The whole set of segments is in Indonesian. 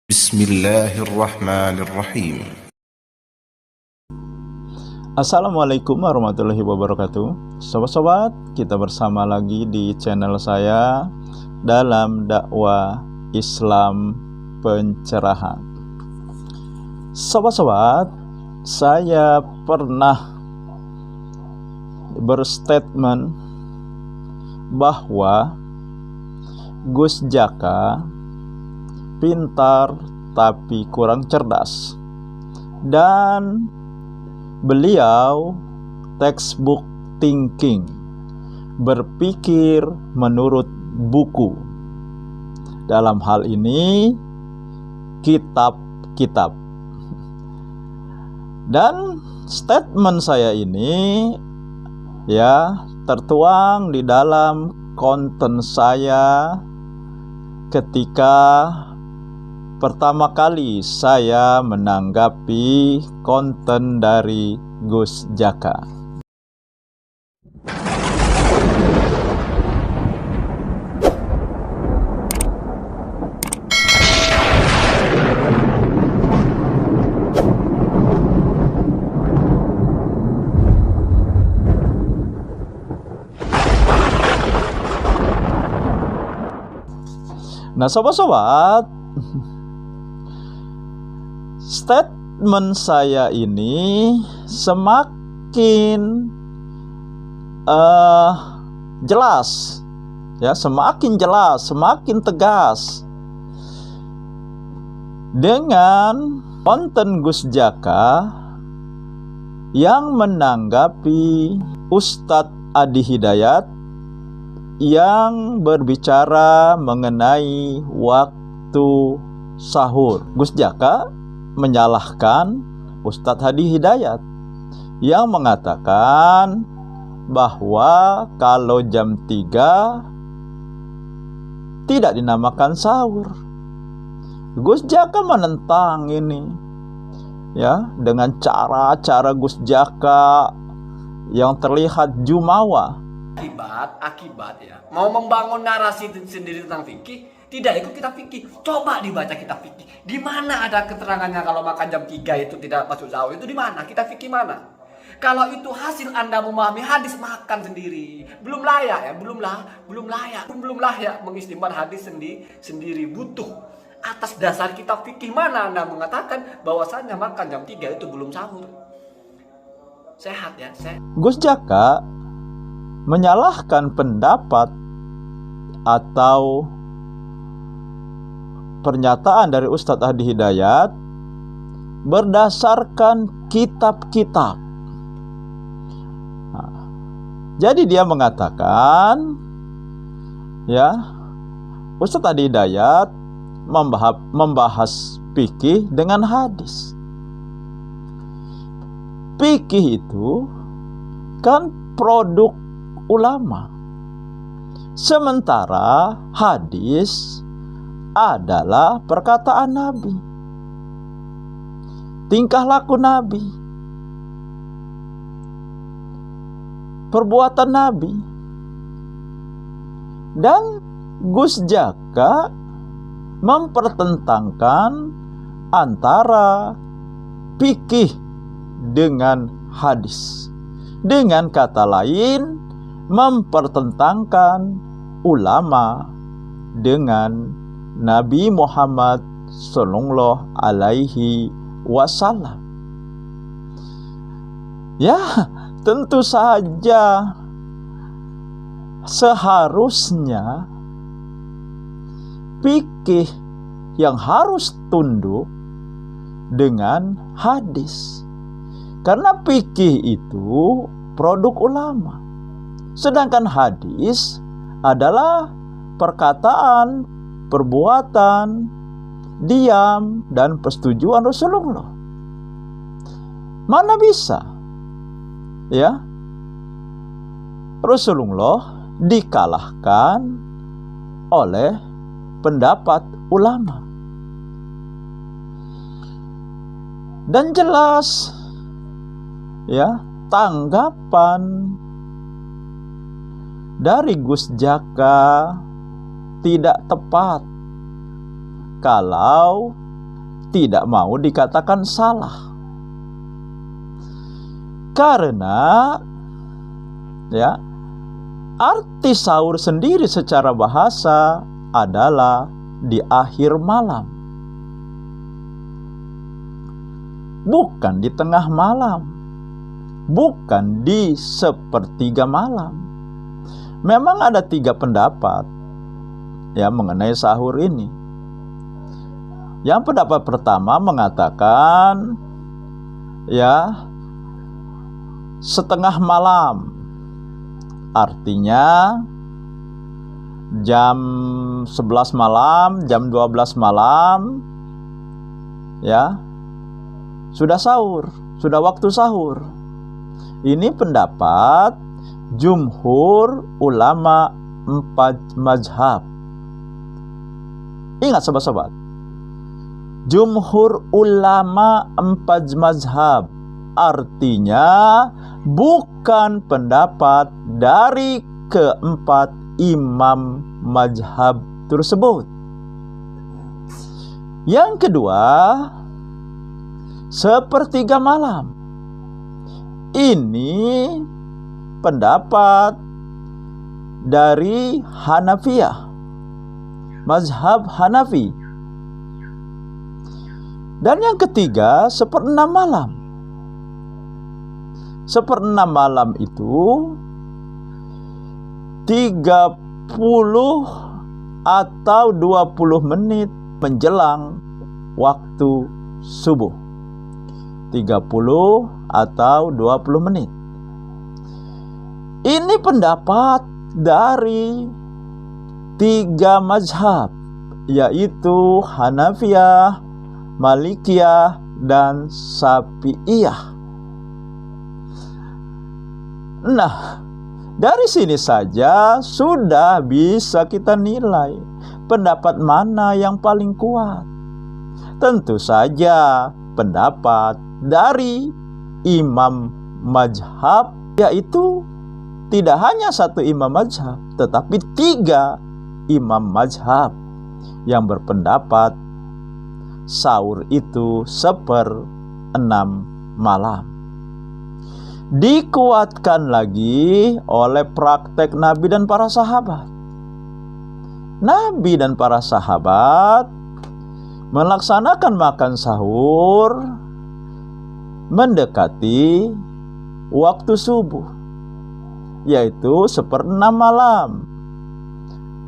Bismillahirrahmanirrahim. Assalamualaikum warahmatullahi wabarakatuh. Sobat-sobat, kita bersama lagi di channel saya dalam dakwah Islam pencerahan. Sobat-sobat, saya pernah berstatement bahwa Gus Jaka pintar tapi kurang cerdas, dan beliau textbook thinking, berpikir menurut buku. Dalam hal ini kitab-kitab. Dan statement saya ini tertuang di dalam konten saya ketika pertama kali saya menanggapi konten dari Gus Jaka. Nah, sobat-sobat, statement saya ini semakin jelas, semakin jelas, semakin tegas dengan konten Gus Jaka yang menanggapi Ustadz Adi Hidayat yang berbicara mengenai waktu sahur. Gus Jaka menyalahkan Ustadz Adi Hidayat yang mengatakan bahwa kalau jam 3 tidak dinamakan sahur. Gus Jaka menentang ini dengan cara-cara Gus Jaka yang terlihat jumawa. Akibat mau membangun narasi sendiri tentang fikih, tidak ikut kita fikih. Coba dibaca kitab fikih. Di mana ada keterangannya kalau makan jam 3 itu tidak masuk sahur? Itu di mana? Kita fikih mana? Kalau itu hasil Anda memahami hadis, makan sendiri. Belum layak belum layak mengistimbat hadis sendiri. Butuh atas dasar kitab fikih mana Anda mengatakan bahwasannya makan jam 3 itu belum sahur? Sehat ya, Gus Jaka menyalahkan pendapat atau pernyataan dari Ustadz Adi Hidayat berdasarkan kitab-kitab. Jadi dia mengatakan Ustadz Adi Hidayat membahas fikih dengan hadis. Fikih itu kan produk ulama, sementara hadis adalah perkataan Nabi, tingkah laku Nabi, perbuatan Nabi. Dan Gus Jaka mempertentangkan antara fikih dengan hadis. Dengan kata lain, mempertentangkan ulama dengan Nabi Muhammad Sallallahu Alaihi Wasallam. Tentu saja seharusnya fikih yang harus tunduk dengan hadis, karena fikih itu produk ulama. Sedangkan hadis adalah perkataan, perbuatan, diam, dan persetujuan Rasulullah. Mana bisa Rasulullah dikalahkan oleh pendapat ulama. Dan jelas tanggapan dari Gus Jaka tidak tepat kalau tidak mau dikatakan salah. Karena ya, arti sahur sendiri secara bahasa adalah di akhir malam, bukan di tengah malam, bukan di sepertiga malam. Memang ada 3 pendapat ya mengenai sahur ini. Yang pendapat pertama mengatakan ya setengah malam, artinya jam 11 malam, jam 12 malam ya sudah sahur, sudah waktu sahur. Ini pendapat jumhur ulama 4 mazhab. Ingat sobat-sobat, jumhur ulama 4 mazhab, artinya bukan pendapat dari keempat imam mazhab tersebut. Yang kedua, sepertiga malam. Ini pendapat dari Hanafiyah, mazhab Hanafi. Dan yang ketiga, seperenam malam. Seperenam malam itu 30 atau 20 menit menjelang waktu subuh. 30 atau 20 menit. Ini pendapat dari 3 mazhab, yaitu Hanafiyah, Malikiyah, dan Syafi'iyah. Nah, dari sini saja sudah bisa kita nilai pendapat mana yang paling kuat. Tentu saja pendapat dari imam mazhab, yaitu tidak hanya 1 imam mazhab, tetapi 3 imam mazhab yang berpendapat sahur itu 1/6 malam. Dikuatkan lagi oleh praktek Nabi dan para sahabat. Nabi dan para sahabat melaksanakan makan sahur mendekati waktu subuh, yaitu 1/6 malam,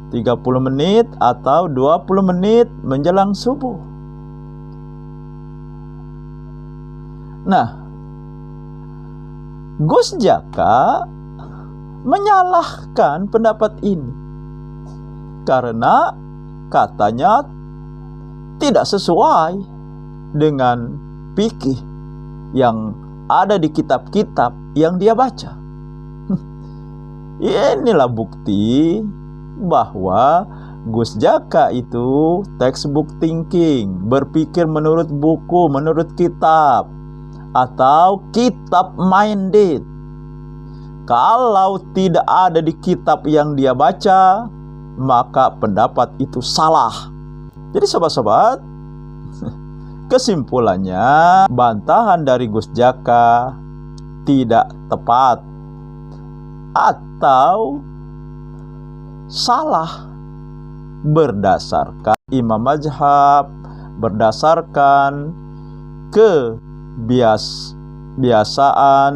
30 menit atau 20 menit menjelang subuh. Nah, Gus Jaka menyalahkan pendapat ini karena katanya tidak sesuai dengan fikih yang ada di kitab-kitab yang dia baca. Inilah bukti bahwa Gus Jaka itu textbook thinking, berpikir menurut buku, menurut kitab, atau kitab minded. Kalau tidak ada di kitab yang dia baca, maka pendapat itu salah. Jadi sobat-sobat, kesimpulannya bantahan dari Gus Jaka tidak tepat atau salah berdasarkan imam mazhab, berdasarkan kebiasaan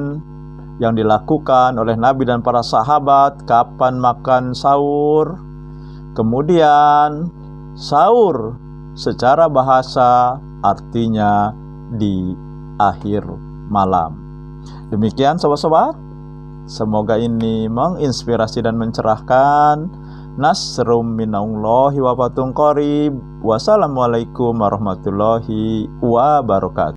yang dilakukan oleh Nabi dan para sahabat, kapan makan sahur, kemudian sahur secara bahasa artinya di akhir malam. Demikian sobat-sobat, semoga ini menginspirasi dan mencerahkan. Nasrum minallahi wa fatun qarib. Wassalamualaikum warahmatullahi wabarakatuh.